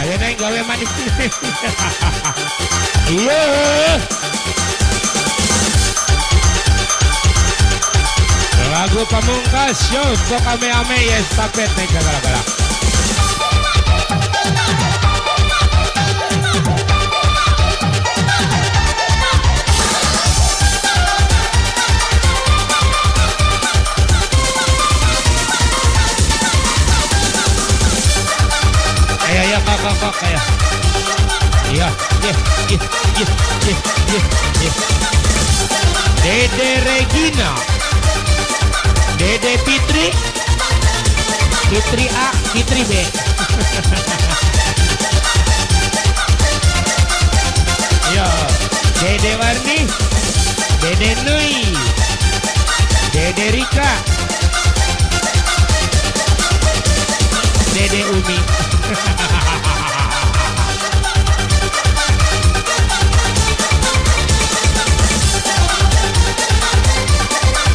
Ayo naik gawe manis. Iya. Lagu pamungkas show Sok ame-ame ya estafet naik gala-gala. Ayo kok kayak. Iya. Dede Regina. Dede Fitri, Fitri A, Fitri B. Yo, Dede Warni, Dede Nui, Dede Rika, Dede Umi.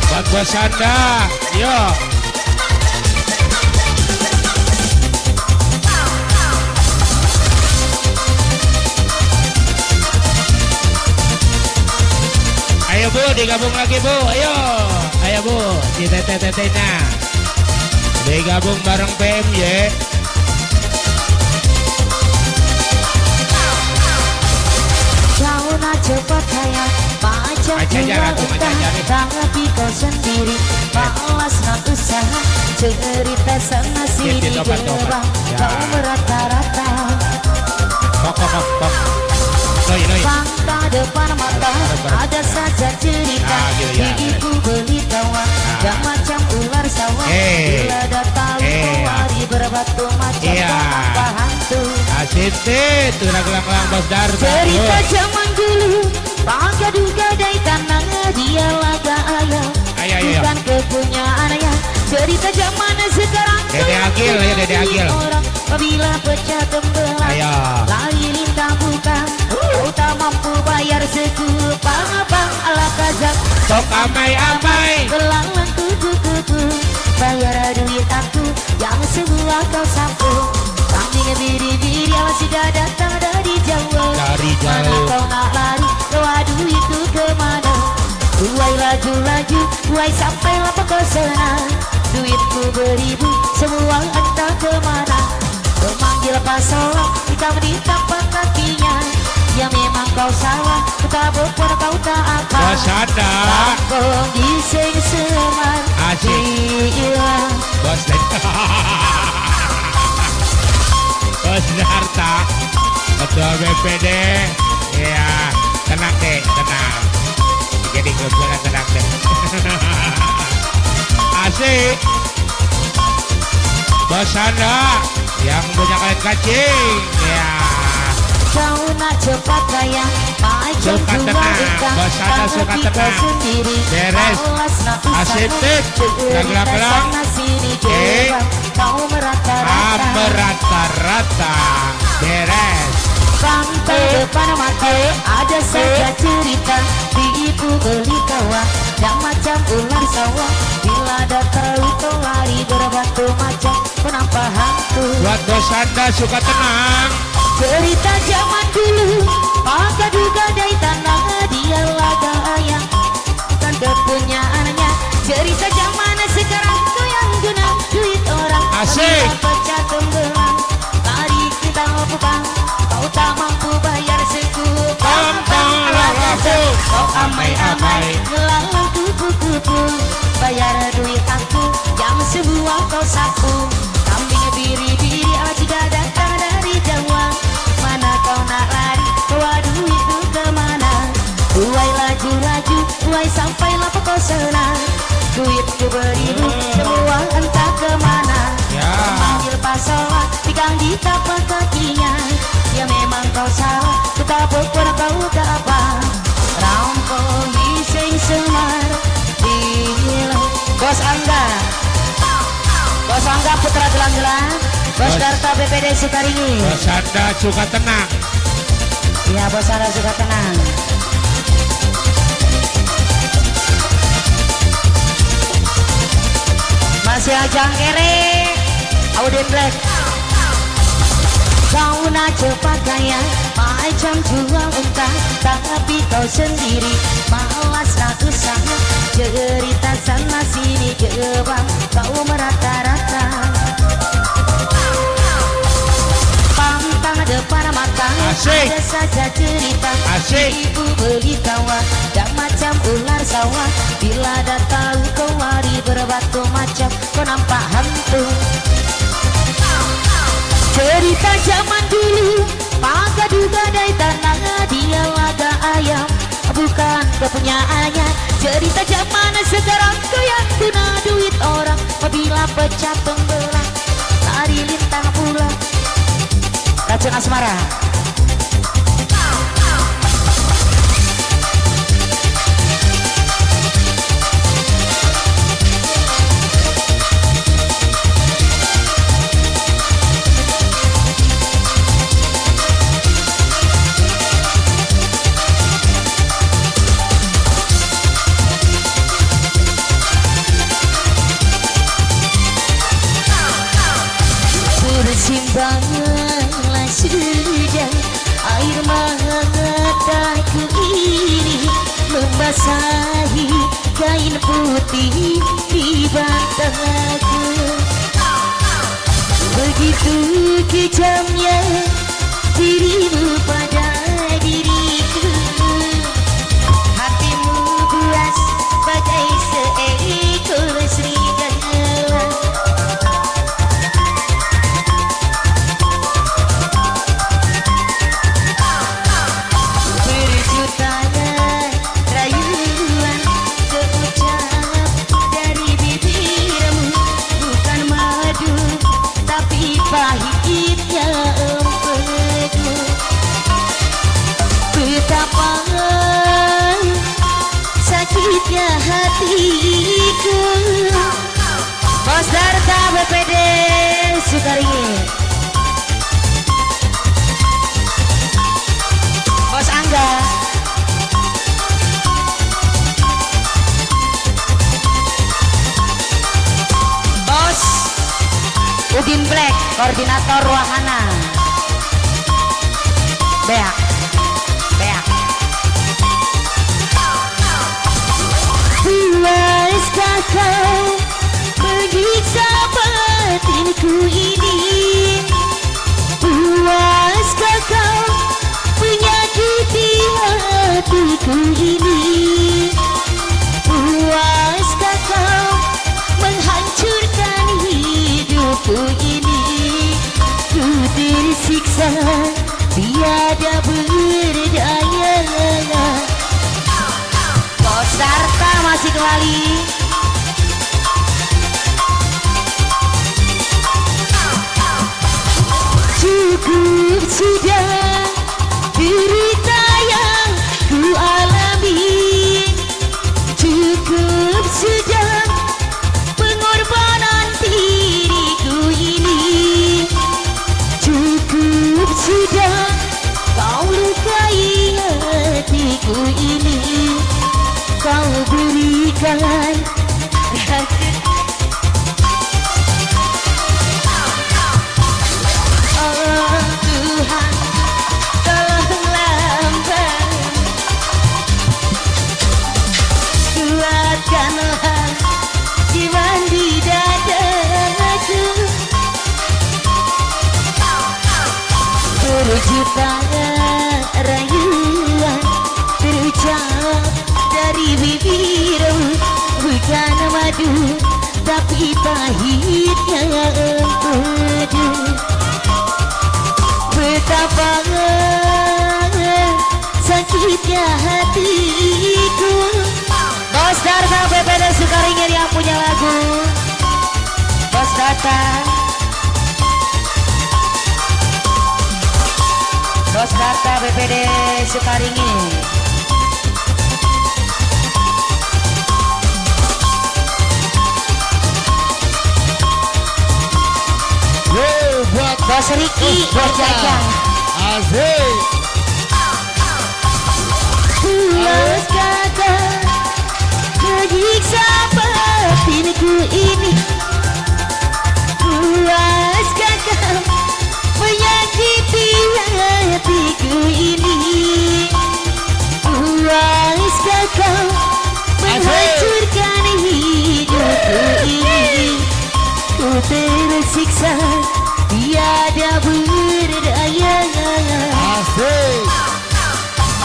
Buat Bos Anda, yo. Ayo Bu, digabung lagi Bu, ayo Bu, di tete-tetenya. Digabung bareng PMY. Jauh nak cepat sayang, pajak juga utang, tapi kau sendiri malas nak usaha. Cerita sana sini gerbang, kau merata-rata. Fakta depan mata, ada saja cerita. Gigiku beli kawan, dan macam ular sawah. Bila datang lari berbatu macam tanpa hantu. Asinte, tulang-tulang Bos Darto. Cerita zaman dulu, bangga duga dari tanah dia laga ayam. Bukan kepunyaannya. Cerita zaman sekarang. Dede Agil, ayo Dede Agil. Orang apabila pecah tembelang, lari lintang bukan. Kau tak mampu bayar sekupang abang ala kazak. Sok amai-amai. Belalang kuku-kuku, bayar duit aku yang sebuah kau sapu. Kambing biri-biri yang sudah datang dari jauh. Mana kau nak lari, bawa duitku kemana? Buai laju-laju, buai sampai lapa kau senang. Duitku beribu, semua entah kemana. Memanggil pasalah, kita menitapak kakinya. Ya memang kau salah, kita berpura kau tak apa. Bos Anda. Langkong gising semar, hilang. Bos Bos Darta, Ketua BPD. Ya, tenang deh, tenang. Jadi gue tenang deh. Asik. Bos Anda yang punya kain kacing. Ya. Kau nak cepat sayang, macam Suka tenang, Bos Anda suka tenang. Beres. Asik deh. Gelang-gelang. Kau merata-rata. Merata-rata. Beres. Sampai depan mata ada saja cerita. Diibu beli kawan, yang macam ular sawah. Bila datang kau lari berbatu macam penampak hantu. Buat Bos Anda suka tenang. Cerita zaman dulu, maka duga dari tanah dia laga ayam. Bukan kepunyaannya. Cerita zaman sekarang tuh yang guna duit orang. Asik. Pecah tenggelam, lari kita bukan. Kau tak mampu bayar sekupang kau amai-amai melalang kupu-kupu. Bayar duit aku yang sebuah kau sapu. Kambing biri-biri jika datang dari Jawa. Mana kau nak lari, bawa duitku kemana? Buai laju-laju, buai sampai lapa kau senang. Duitku beribu, semua entah kemana. Memanggil pasalah, pegang di tapak kakinya. Ya memang kau salah, kita berpura kau tak apa. Rampok gising semar, hilang. Bos Angga, Bos Angga Putra Gelang-Gelang, Bos Darta BPD Sukaringi. Bos Anda suka tenang. Iya, Bos Anda suka tenang. Masih ajang kere, Audin Black. Kau naja pakaian macam jual unta, tapi kau sendiri malas nak usah. Cerita sana sini gebang, kau merata-rata. Pantang depan mata, Asik. ada saja cerita. Asik. Ibu beli kawan, dan macam ular sawah. Bila dah tahu kau lari berbatu macam kau nampak hantu. Cerita zaman dulu, maka duga dari tanah dia laga ayam, bukan kepunyaannya. Cerita zaman sekarang kau yang guna duit orang, apabila pecah pembelah, lari lintang pula. Racun asmara. Bersimbanganlah sudah air mataku ini, membasahi kain putih di bantaku. Begitu kejamnya dirimu pada diriku, hatimu buas bagai seekor serigala. Pahitnya empedu, betapa sakitnya hatiku. Bos Darta BPD Sukaringin, Bos Angga, Bos Udin Black, koordinator wahana. Beak, beak. Puaskah kau menyiksa batinku ini? Puaskah kau menyakiti hatiku ini? Puaskah kau menghancurkan hidupku ini? Ku tersiksa tiada berdaya. Bos Darta masih kembali. Cukup sudah derita yang ku alami, cukup sudah pengorbanan diriku ini, cukup sudah kau lukai hatiku ini, kau berikan oh Tuhan, tolonglah kuatkanlah iman di dadaku. Berjuta rayuan terucap dari bibirmu, bukan madu tapi pahitnya empedu. Betapa sakitnya hatiku. Bos Darta BPD Sukaringin yang punya lagu. Bos Darta, Bos Darta BPD Sukaringin. Buat Bos Riki berjajah. Asik. Puas kata menyiksa batinku ini, puas kata menyakiti tersiksa tiada berdaya. Asik.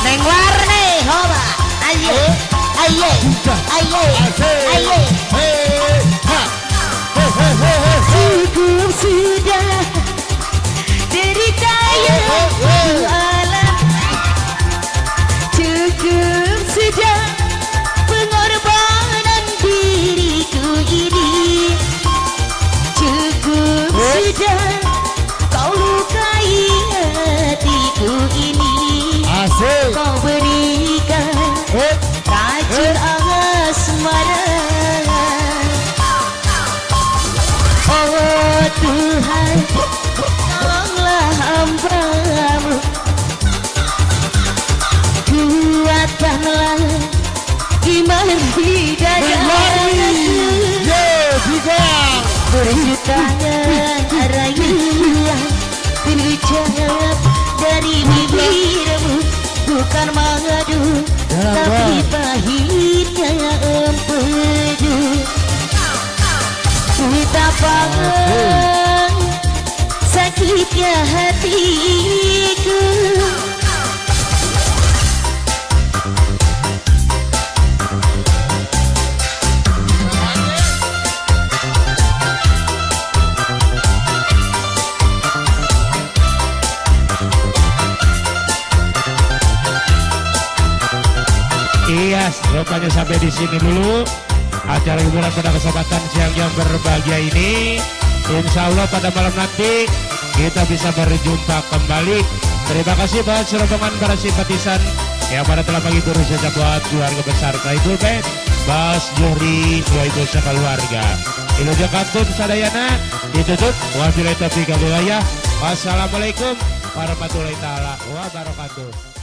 Neng warne hoba aye aye aye aye. Cukup sudah derita yang alam, cukup sudah pengorbanan diriku ini, cukup sudah kau lukai hatiku ini. Asik. Kau berikan racun asmara. Oh Tuhan, tolonglah hamba-Mu, kuatkanlah iman di dadaku. Beri tangan rayuan terucap dari bibirmu, bukan mengadu tapi pahitnya empedu. Betapa sakitnya hatiku. Iya, rupanya sampai di sini dulu acara hiburan pada kesempatan siang yang berbahagia ini. Insya Allah pada malam nanti kita bisa berjumpa kembali. Terima kasih buat rombongan para simpatisan yang pada telah menghibur saja buat keluarga besar Traibul Band, Bas Johri, Ibu sekeluarga. Iluja Kantun Sadayana ditutup. Wabillahi taufiq wal hidayah. Wassalamualaikum warahmatullahi taala wabarakatuh.